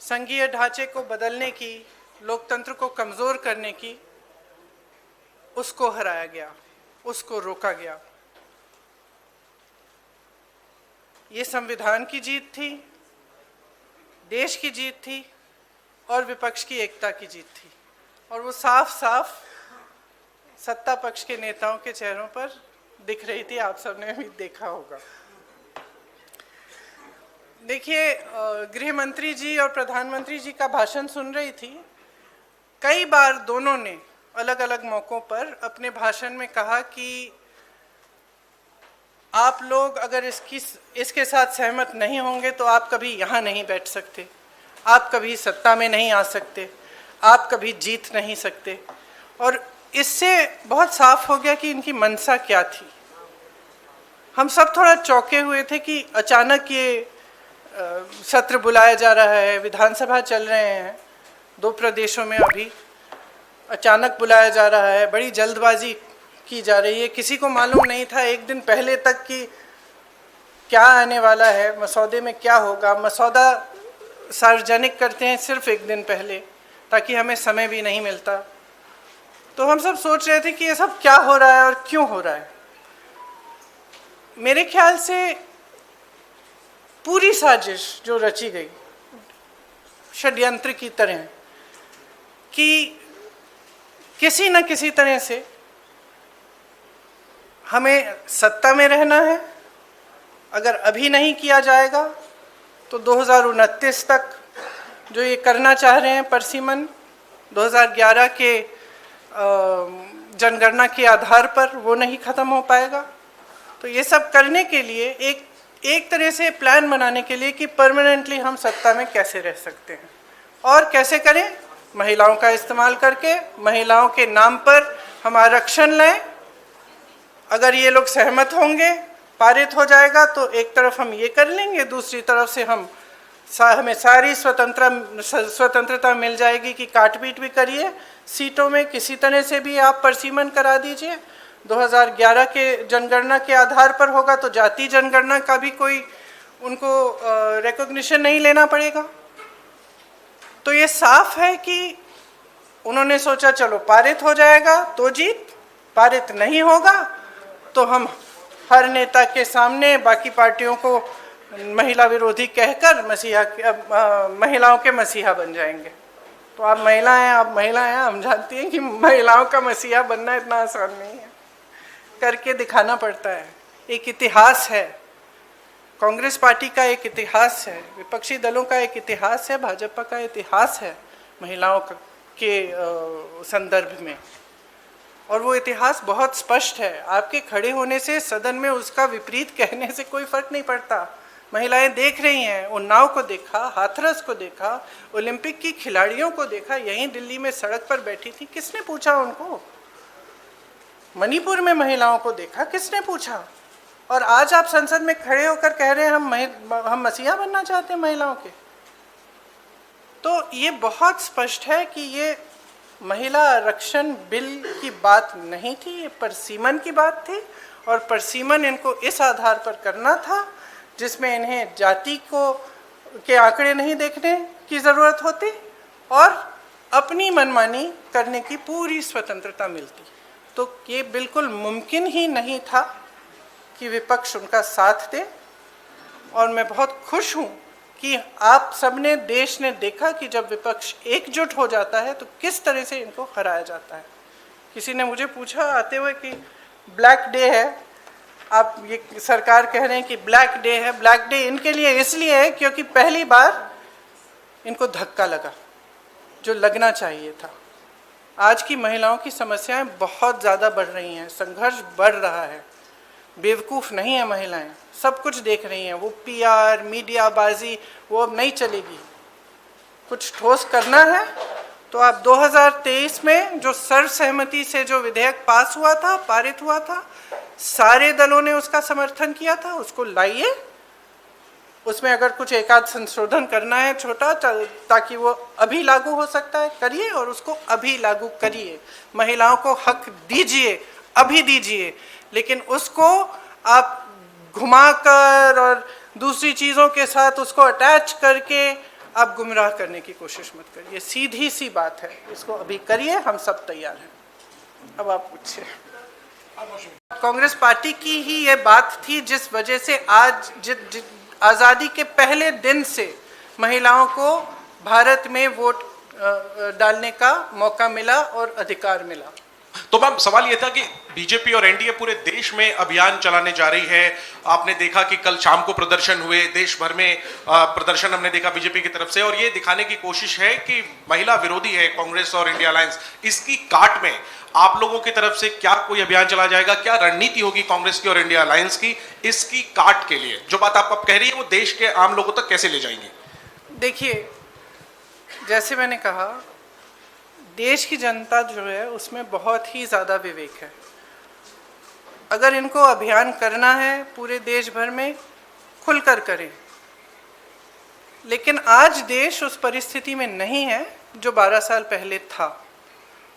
संघीय ढांचे को बदलने की, लोकतंत्र को कमज़ोर करने की, उसको हराया गया, उसको रोका गया। ये संविधान की जीत थी, देश की जीत थी और विपक्ष की एकता की जीत थी। और वो साफ साफ सत्ता पक्ष के नेताओं के चेहरों पर दिख रही थी, आप सबने भी देखा होगा। देखिए, गृह मंत्री जी और प्रधानमंत्री जी का भाषण सुन रही थी। कई बार दोनों ने अलग अलग मौक़ों पर अपने भाषण में कहा कि आप लोग अगर इसके साथ सहमत नहीं होंगे तो आप कभी यहाँ नहीं बैठ सकते, आप कभी सत्ता में नहीं आ सकते, आप कभी जीत नहीं सकते। और इससे बहुत साफ हो गया कि इनकी मंशा क्या थी। हम सब थोड़ा चौंके हुए थे कि अचानक ये सत्र बुलाया जा रहा है, विधानसभा चल रहे हैं 2 प्रदेशों में, अभी अचानक बुलाया जा रहा है, बड़ी जल्दबाजी की जा रही है। किसी को मालूम नहीं था एक दिन पहले तक कि क्या आने वाला है, मसौदे में क्या होगा। मसौदा सार्वजनिक करते हैं सिर्फ एक दिन पहले, ताकि हमें समय भी नहीं मिलता। तो हम सब सोच रहे थे कि ये सब क्या हो रहा है और क्यों हो रहा है। मेरे ख्याल से पूरी साजिश जो रची गई षड्यंत्र की तरह, कि किसी न किसी तरह से हमें सत्ता में रहना है। अगर अभी नहीं किया जाएगा तो 2029 तक जो ये करना चाह रहे हैं परसीमन, 2011 के जनगणना के आधार पर वो नहीं ख़त्म हो पाएगा। तो ये सब करने के लिए एक तरह से प्लान बनाने के लिए कि परमानेंटली हम सत्ता में कैसे रह सकते हैं और कैसे करें, महिलाओं का इस्तेमाल करके, महिलाओं के नाम पर हम आरक्षण लें। अगर ये लोग सहमत होंगे, पारित हो जाएगा, तो एक तरफ हम ये कर लेंगे, दूसरी तरफ से हमें सारी स्वतंत्रता मिल जाएगी कि काट-पीट भी करिए सीटों में, किसी तरह से भी आप परसीमन करा दीजिए। 2011 के जनगणना के आधार पर होगा तो जाति जनगणना का भी कोई उनको रिकॉग्निशन नहीं लेना पड़ेगा। तो ये साफ है कि उन्होंने सोचा चलो पारित हो जाएगा तो जीत, पारित नहीं होगा तो हम हर नेता के सामने बाकी पार्टियों को महिला विरोधी कहकर महिलाओं के मसीहा बन जाएंगे। तो आप महिला हैं, हम जानती हैं कि महिलाओं का मसीहा बनना इतना आसान नहीं है, करके दिखाना पड़ता है। एक इतिहास है, कांग्रेस पार्टी का एक इतिहास है, विपक्षी दलों का एक इतिहास है, भाजपा का इतिहास है महिलाओं के संदर्भ में। और वो इतिहास बहुत स्पष्ट है। आपके खड़े होने से सदन में उसका विपरीत कहने से कोई फर्क नहीं पड़ता। महिलाएं देख रही हैं, उन्नाव को देखा, हाथरस को देखा, ओलंपिक की खिलाड़ियों को देखा, यहीं दिल्ली में सड़क पर बैठी थी, किसने पूछा उनको? मणिपुर में महिलाओं को देखा, किसने पूछा? और आज आप संसद में खड़े होकर कह रहे हैं हम मसीहा बनना चाहते हैं महिलाओं के। तो ये बहुत स्पष्ट है कि ये महिला आरक्षण बिल की बात नहीं थी, ये परसीमन की बात थी। और परसीमन इनको इस आधार पर करना था जिसमें इन्हें जाति के आंकड़े नहीं देखने की ज़रूरत होती और अपनी मनमानी करने की पूरी स्वतंत्रता मिलती। तो ये बिल्कुल मुमकिन ही नहीं था कि विपक्ष उनका साथ दे। और मैं बहुत खुश हूँ कि आप सबने, देश ने देखा कि जब विपक्ष एकजुट हो जाता है तो किस तरह से इनको हराया जाता है। किसी ने मुझे पूछा आते हुए कि ब्लैक डे है, आप ये सरकार कह रहे हैं कि ब्लैक डे है। ब्लैक डे इनके लिए इसलिए है क्योंकि पहली बार इनको धक्का लगा जो लगना चाहिए था। आज की महिलाओं की समस्याएं बहुत ज़्यादा बढ़ रही हैं, संघर्ष बढ़ रहा है। बेवकूफ़ नहीं है महिलाएं, सब कुछ देख रही हैं। वो पीआर, मीडियाबाजी वो अब नहीं चलेगी। कुछ ठोस करना है तो आप 2023 में जो सर्वसहमति से जो विधेयक पास हुआ था, पारित हुआ था, सारे दलों ने उसका समर्थन किया था, उसको लाइए। उसमें अगर कुछ एकाध संशोधन करना है छोटा, ताकि वो अभी लागू हो सकता है, करिए और उसको अभी लागू करिए। महिलाओं को हक दीजिए, अभी दीजिए, लेकिन उसको आप घुमाकर और दूसरी चीज़ों के साथ उसको अटैच करके आप गुमराह करने की कोशिश मत करिए, सीधी सी बात है, इसको अभी करिए, हम सब तैयार हैं। अब आप पूछिए। कांग्रेस पार्टी की ही ये बात थी जिस वजह से आज आज़ादी के पहले दिन से महिलाओं को भारत में वोट डालने का मौका मिला और अधिकार मिला। तो मैम सवाल ये था कि बीजेपी और एनडीए पूरे देश में अभियान चलाने जा रही है। आपने देखा कि कल शाम को प्रदर्शन हुए, देश भर में प्रदर्शन हमने देखा बीजेपी की तरफ से, और ये दिखाने की कोशिश है कि महिला विरोधी है कांग्रेस और इंडिया अलायंस। इसकी काट में आप लोगों की तरफ से क्या कोई अभियान चला जाएगा, क्या रणनीति होगी कांग्रेस की और इंडिया अलायंस की इसकी काट के लिए? जो बात आप अब कह रही है वो देश के आम लोगों तक कैसे ले जाएंगे? देखिए, जैसे मैंने कहा, देश की जनता जो है उसमें बहुत ही ज़्यादा विवेक है। अगर इनको अभियान करना है पूरे देश भर में, खुलकर करें। लेकिन आज देश उस परिस्थिति में नहीं है जो 12 साल पहले था,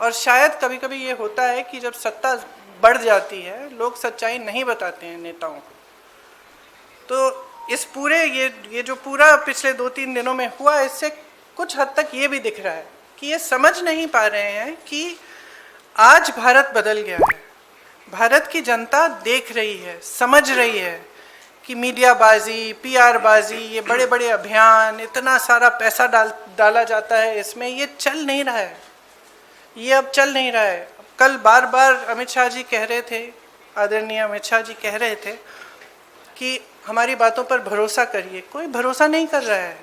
और शायद कभी कभी ये होता है कि जब सत्ता बढ़ जाती है लोग सच्चाई नहीं बताते हैं नेताओं को। तो इस पूरे ये जो पूरा पिछले 2-3 दिनों में हुआ, इससे कुछ हद तक ये भी दिख रहा है कि ये समझ नहीं पा रहे हैं कि आज भारत बदल गया है। भारत की जनता देख रही है, समझ रही है कि मीडियाबाजी, पीआर बाजी, ये बड़े बड़े अभियान, इतना सारा पैसा डाला जाता है इसमें, ये चल नहीं रहा है, ये अब चल नहीं रहा है। कल बार बार अमित शाह जी कह रहे थे, आदरणीय अमित शाह जी कह रहे थे कि हमारी बातों पर भरोसा करिए। कोई भरोसा नहीं कर रहा है।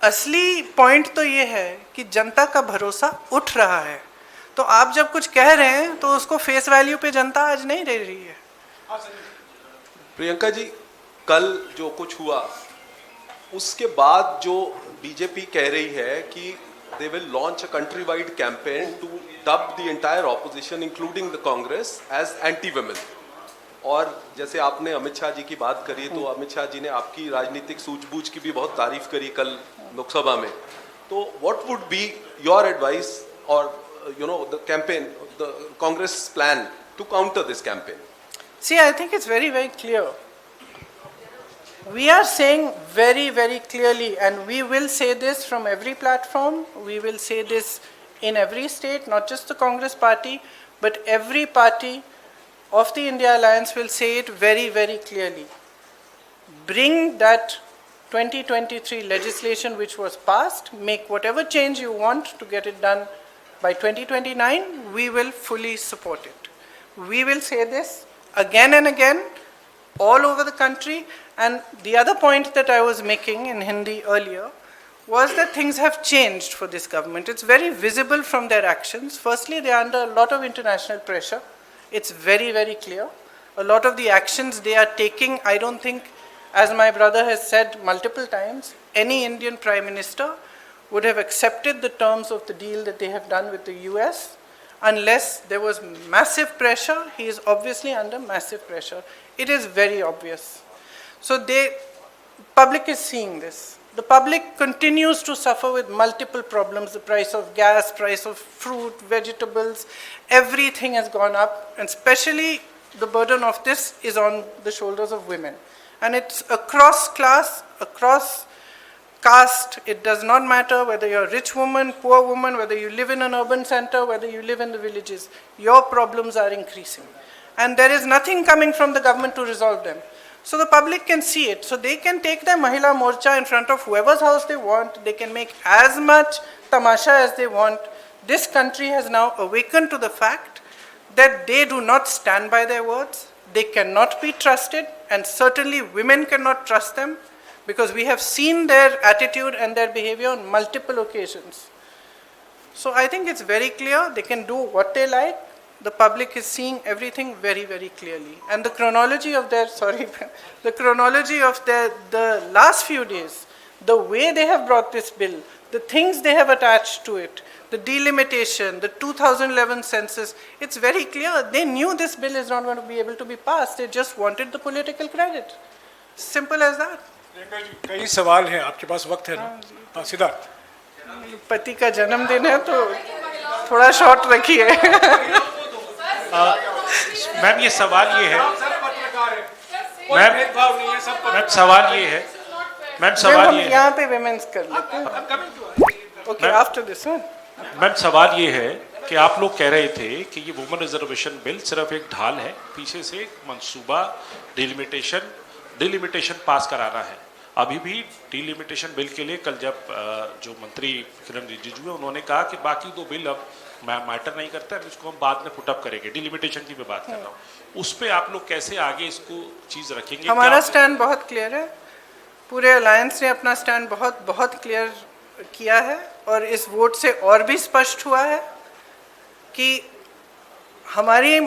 असली पॉइंट तो ये है कि जनता का भरोसा उठ रहा है। तो आप जब कुछ कह रहे हैं तो उसको फेस वैल्यू पे जनता आज नहीं ले रही है। प्रियंका जी, कल जो कुछ हुआ उसके बाद जो बीजेपी कह रही है कि they will launch a country-wide campaign to dub the entire opposition, including the Congress, as anti-women. और जैसे आपने अमित शाह जी की बात करी, तो अमित शाह जी ने आपकी राजनीतिक सूझबूझ की भी बहुत तारीफ करी कल लोकसभा में। तो what would be your advice or the campaign, the Congress plan to counter this campaign? See, I think it's very, very clear. We are saying very, very clearly, and we will say this from every platform, we will say this in every state, not just the Congress party, but every party of the India Alliance will say it very, very clearly. Bring that 2023 legislation which was passed, make whatever change you want to get it done by 2029, we will fully support it. We will say this again and again, all over the country. And the other point that I was making in Hindi earlier was that things have changed for this government. It's very visible from their actions. Firstly, they are under a lot of international pressure. It's very, very clear. A lot of the actions they are taking, I don't think, as my brother has said multiple times, any Indian Prime Minister would have accepted the terms of the deal that they have done with the US unless there was massive pressure. He is obviously under massive pressure. It is very obvious. So public is seeing this. The public continues to suffer with multiple problems. The price of gas, price of fruit, vegetables, everything has gone up, and especially the burden of this is on the shoulders of women. And it's across class, across caste. It does not matter whether you're a rich woman, poor woman, whether you live in an urban center, whether you live in the villages. Your problems are increasing. And there is nothing coming from the government to resolve them. So the public can see it. So they can take their Mahila Morcha in front of whoever's house they want. They can make as much tamasha as they want. This country has now awakened to the fact that they do not stand by their words. They cannot be trusted, and certainly women cannot trust them, because we have seen their attitude and their behavior on multiple occasions. So I think it's very clear. They can do what they like. The public is seeing everything very, very clearly. And the chronology of their, the last few days, the way they have brought this bill, the things they have attached to it, the delimitation, the 2011 census, it's very clear. They knew this bill is not going to be able to be passed. They just wanted the political credit. Simple as that. कई सवाल हैं आपके पास, वक्त है ना? हाँ, सिद्धार्थ। पति का जन्मदिन है तो थोड़ा शॉर्ट रखिए। मैम ये सवाल ये है, मैम सवाल ये है मैम सवाल ये है, यहाँ पे विमेंस कर लेते हैं। Okay, after this one. Ma'am सवाल ये है कि आप लोग कह रहे थे कि ये वुमेन रिजर्वेशन बिल सिर्फ एक ढाल है, पीछे से एक मंसूबा डिलिमिटेशन पास कराना है। अभी भी डिलिमिटेशन बिल के लिए कल जब जो मंत्री किरण रिजिजू है उन्होंने कहा कि बाकी दो बिल अब मैटर नहीं करता है, इसको हम बाद में पुटअप करेंगे। डिलिमिटेशन की मैं बात कर रहा हूँ, उस पर आप लोग कैसे आगे इसको चीज रखेंगे? हमारा क्या- स्टैंड बहुत क्लियर है, पूरे अलायंस ने अपना स्टैंड बहुत बहुत क्लियर किया है, और इस वोट से और भी स्पष्ट हुआ है कि हमारी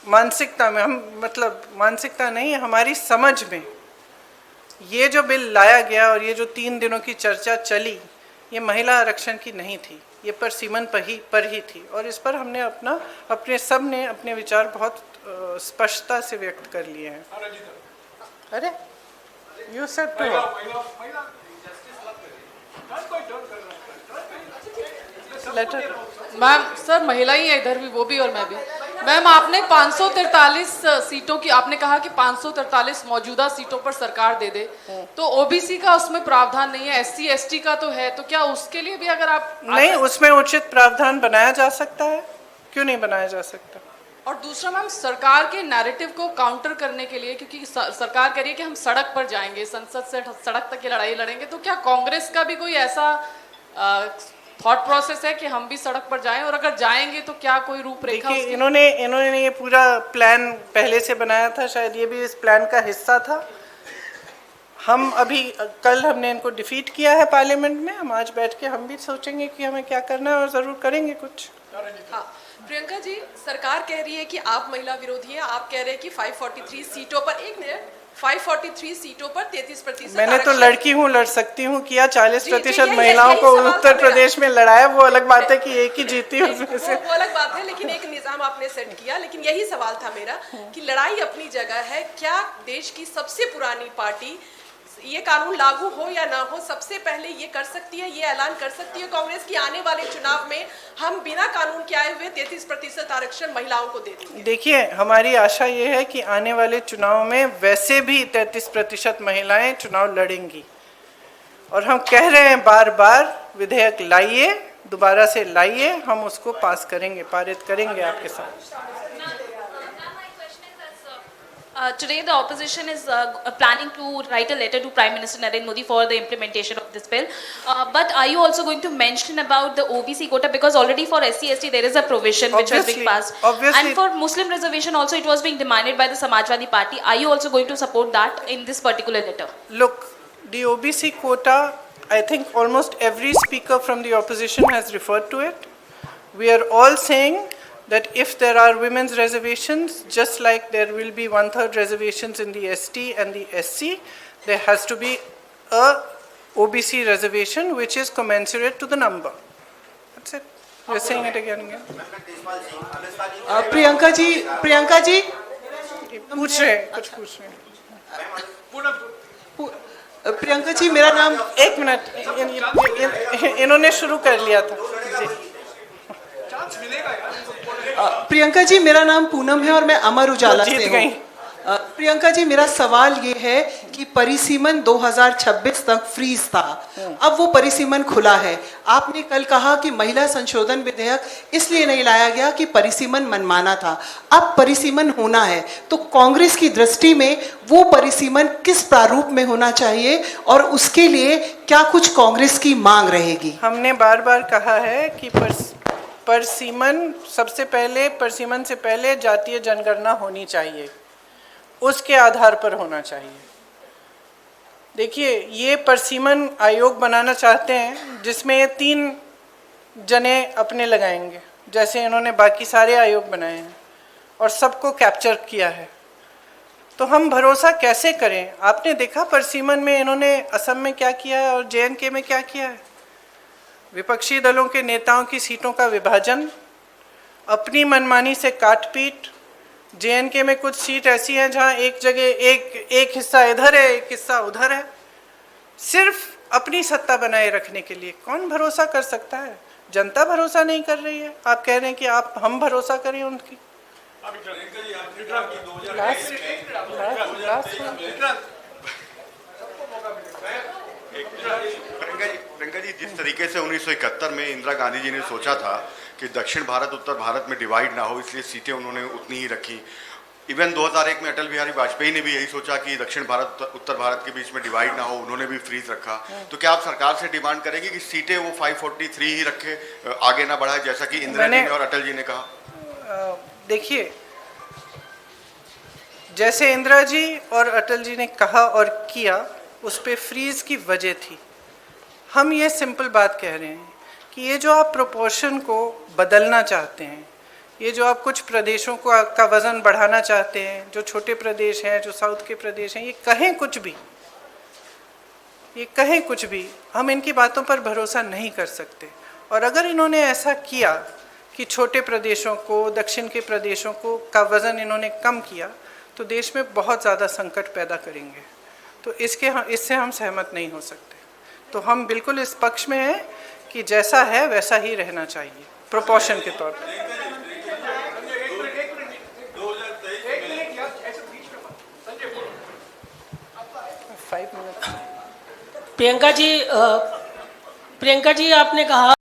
मानसिकता में, हम मतलब मानसिकता नहीं, हमारी समझ में ये जो बिल लाया गया और ये जो 3 दिनों की चर्चा चली, ये महिला आरक्षण की नहीं थी, ये परसिमन पर ही थी। और इस पर हमने सब ने अपने विचार बहुत स्पष्टता से व्यक्त कर लिए हैं। अरे you said to letter. Ma'am sir महिला ही है इधर भी, वो भी और मैं भी। मैम आपने 543 सीटों की आपने कहा कि 543 मौजूदा सीटों पर सरकार दे दे, तो ओबीसी का उसमें प्रावधान नहीं है, एससी एसटी का तो है, तो क्या उसके लिए भी अगर आप नहीं, उसमें उचित प्रावधान बनाया जा सकता है, क्यों नहीं बनाया जा सकता? और दूसरा मैम सरकार के नैरेटिव को काउंटर करने के लिए, क्योंकि सरकार कह रही है कि हम सड़क पर जाएंगे, संसद से सड़क तक की लड़ाई लड़ेंगे, तो क्या कांग्रेस का भी कोई ऐसा थॉट प्रोसेस है कि हम भी सड़क पर जाएं, और अगर जाएंगे तो क्या कोई रूपरेखा? देखिए, इन्होंने ये पूरा प्लान पहले से बनाया था, शायद ये भी इस प्लान का हिस्सा था। हम अभी कल हमने इनको डिफीट किया है पार्लियामेंट में, हम आज बैठ के हम भी सोचेंगे कि हमें क्या करना है और ज़रूर करेंगे कुछ। हाँ, प्रियंका जी, सरकार कह रही है कि आप महिला विरोधी हैं, आप कह रहे हैं कि 543 सीटों पर 543 सीटों पर 33%। मैंने तो लड़की हूँ, लड़ सकती हूँ, किया 40% यही महिलाओं को सवाल था उत्तर मेरा। प्रदेश में लड़ाया, वो अलग बात है कि एक ही जीती उसमें से। वो अलग बात है, लेकिन एक निजाम आपने सेट किया। लेकिन यही सवाल था मेरा कि लड़ाई अपनी जगह है, क्या देश की सबसे पुरानी पार्टी ये कानून लागू हो या ना हो, सबसे पहले ये कर सकती है, ये ऐलान कर सकती है कांग्रेस की आने वाले चुनाव में हम बिना कानून के आए हुए 33% आरक्षण महिलाओं को दे देंगे? देखिए, हमारी आशा ये है कि आने वाले चुनाव में वैसे भी 33% महिलाएं चुनाव लड़ेंगी, और हम कह रहे हैं बार बार, विधेयक लाइए, दोबारा से लाइए, हम उसको पास करेंगे, पारित करेंगे आपके साथ। Today, the opposition is planning to write a letter to Prime Minister Narendra Modi for the implementation of this bill. But are you also going to mention about the OBC quota? Because already for SC/ST there is a provision which has been passed. Obviously. And for Muslim reservation also it was being demanded by the Samajwadi Party. Are you also going to support that in this particular letter? Look, the OBC quota, I think almost every speaker from the opposition has referred to it. We are all saying that if there are women's reservations, just like there will be 1/3 reservations in the ST and the SC, there has to be a OBC reservation which is commensurate to the number. That's it. We're saying it again and again. Priyanka ji पूछ रहे हैं, कुछ पूछ रहे हैं। प्रियंका जी मेरा नाम एक मिनट, इन्होंने शुरू कर लिया था जी। प्रियंका जी मेरा नाम पूनम है और मैं अमर उजाला जीत से गई। हूँ। प्रियंका जी मेरा सवाल ये है कि परिसीमन 2026 तक फ्रीज था, अब वो परिसीमन खुला है। आपने कल कहा कि महिला संशोधन विधेयक इसलिए नहीं लाया गया कि परिसीमन मनमाना था, अब परिसीमन होना है, तो कांग्रेस की दृष्टि में वो परिसीमन किस प्रारूप में होना चाहिए और उसके लिए क्या कुछ कांग्रेस की मांग रहेगी? हमने बार बार कहा है कि परसीमन से पहले जातीय जनगणना होनी चाहिए, उसके आधार पर होना चाहिए। देखिए, ये परसीमन आयोग बनाना चाहते हैं जिसमें ये 3 जने अपने लगाएंगे, जैसे इन्होंने बाकी सारे आयोग बनाए हैं और सबको कैप्चर किया है, तो हम भरोसा कैसे करें? आपने देखा परसीमन में इन्होंने असम में क्या किया है और JNK में क्या किया है। विपक्षी दलों के नेताओं की सीटों का विभाजन, अपनी मनमानी से काट-पीट। JNK में कुछ सीट ऐसी हैं जहां एक जगह एक हिस्सा इधर है, एक हिस्सा उधर है, सिर्फ अपनी सत्ता बनाए रखने के लिए। कौन भरोसा कर सकता है? जनता भरोसा नहीं कर रही है, आप कह रहे हैं कि हम भरोसा करें उनकी। प्रियंका जी, जिस तरीके से 1971 में इंदिरा गांधी जी ने सोचा था कि दक्षिण भारत उत्तर भारत में डिवाइड ना हो, इसलिए सीटें उन्होंने उतनी ही रखी। इवन 2001 में अटल बिहारी वाजपेयी ने भी यही सोचा कि दक्षिण भारत उत्तर भारत के बीच में डिवाइड ना हो, उन्होंने भी फ्रीज रखा। तो क्या आप सरकार से डिमांड करेंगे कि सीटें वो 543 ही रखे, आगे ना बढ़ाए, जैसा कि इंदिरा जी ने और अटल जी ने कहा? देखिए, जैसे इंदिरा जी और अटल जी ने कहा और किया, उस पे फ्रीज की वजह थी। हम ये सिंपल बात कह रहे हैं कि ये जो आप प्रोपोर्शन को बदलना चाहते हैं, ये जो आप कुछ प्रदेशों को का वज़न बढ़ाना चाहते हैं, जो छोटे प्रदेश हैं, जो साउथ के प्रदेश हैं, ये कहें कुछ भी, हम इनकी बातों पर भरोसा नहीं कर सकते। और अगर इन्होंने ऐसा किया कि छोटे प्रदेशों को, दक्षिण के प्रदेशों को का वज़न इन्होंने कम किया, तो देश में बहुत ज़्यादा संकट पैदा करेंगे। तो इससे हम सहमत नहीं हो सकते। तो हम बिल्कुल इस पक्ष में हैं कि जैसा है वैसा ही रहना चाहिए, प्रोपोर्शन के तौर पर। प्रियंका जी, आपने कहा